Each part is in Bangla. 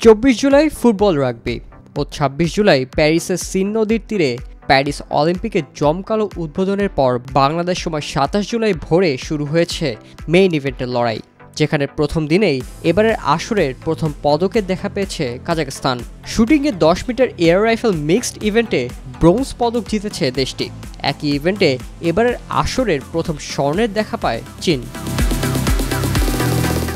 24 জুলাই ফুটবল রাগবি ও 26 জুলাই প্যারিসের সিন নদীর তীরে প্যারিস অলিম্পিকের জমকালো উদ্বোধনের পর বাংলাদেশ সময় 27 জুলাই ভোরে শুরু হয়েছে মেইন ইভেন্টের লড়াই, যেখানে প্রথম দিনেই এবারের আসরের প্রথম পদকের দেখা পেয়েছে কাজাখস্তান। শুটিংয়ে 10 মিটার এয়ার রাইফেল মিক্সড ইভেন্টে ব্রোঞ্জ পদক জিতেছে দেশটি। একই ইভেন্টে এবারের আসরের প্রথম স্বর্ণের দেখা পায় চীন।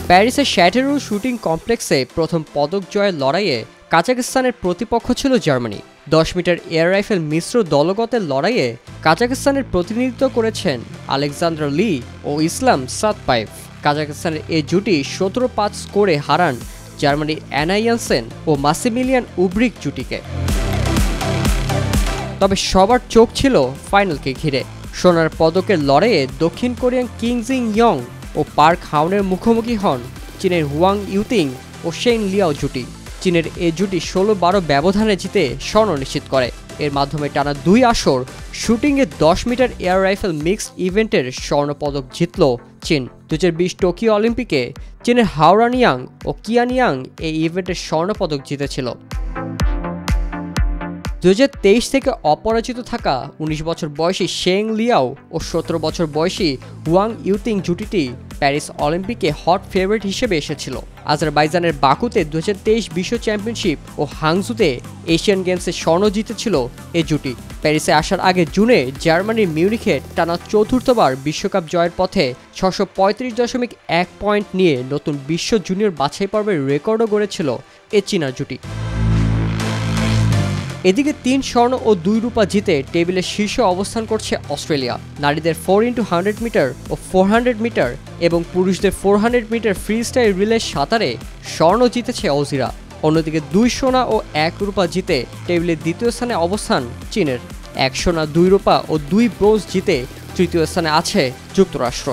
প্যারিসের শ্যাটেরু শুটিং কমপ্লেক্সে প্রথম পদক জয়ের লড়াইয়ে কাজাখস্তানের প্রতিপক্ষ ছিল জার্মানি। 10 মিটার এয়ার রাইফেল মিশ্র দলগতের লড়াইয়ে কাজাখস্তানের প্রতিনিধিত্ব করেছেন আলেকজান্ডার লি ও ইসলাম সাতপায়েভ। কাজাখস্তানের এই জুটি 17-5 স্কোরে হারান জার্মানির অ্যানা ইয়ানসেন ও মাসিমিলিয়ান উব্রিক জুটিকে। তবে সবার চোখ ছিল ফাইনালকে ঘিরে। সোনার পদকের লড়াইয়ে দক্ষিণ কোরিয়ান কিং জিং ইয়ং ও পার্ক হাউনের মুখোমুখি হন চীনের হুয়াং ইউতিং ও শেন লিয়াও জুটি। চীনের এই জুটি 16-12 ব্যবধানে জিতে স্বর্ণ নিশ্চিত করে। এর মাধ্যমে টানা 2 আসর শুটিংয়ে 10 মিটার এয়ার রাইফেল মিক্সড ইভেন্টের স্বর্ণপদক জিতল চীন। 2020 টোকিও অলিম্পিকে চীনের হাওরানিয়াং ও কিয়ানিয়াং এই ইভেন্টের স্বর্ণপদক জিতেছিল। 2023 থেকে অপরাজিত থাকা 19 বছর বয়সী শেং লিয়াও ও 17 বছর বয়সী হুয়াং ইউতিং জুটিটি প্যারিস অলিম্পিকে হট ফেভারিট হিসেবে এসেছিল। আজারবাইজানের বাকুতে 2023 বিশ্ব চ্যাম্পিয়নশিপ ও হাংজুতে এশিয়ান গেমসে স্বর্ণ জিতেছিল এ জুটি। প্যারিসে আসার আগে জুনে জার্মানির মিউনিখে টানা চতুর্থবার বিশ্বকাপ জয়ের পথে 635.1 পয়েন্ট নিয়ে নতুন বিশ্ব জুনিয়র বাছাই পর্বের রেকর্ডও গড়েছিল এ চীনা জুটি। এদিকে 3 স্বর্ণ ও 2 রূপা জিতে টেবিলের শীর্ষে অবস্থান করছে অস্ট্রেলিয়া। নারীদের 4x100 মিটার ও 400 মিটার এবং পুরুষদের 400 মিটার ফ্রি স্টাইল রিলে সাঁতারে স্বর্ণ জিতেছে অজিরা। অন্যদিকে 2 সোনা ও 1 রূপা জিতে টেবিলের দ্বিতীয় স্থানে অবস্থান চীনের। 1 সোনা 2 রূপা ও 2 ব্রোঞ্জ জিতে তৃতীয় স্থানে আছে যুক্তরাষ্ট্র।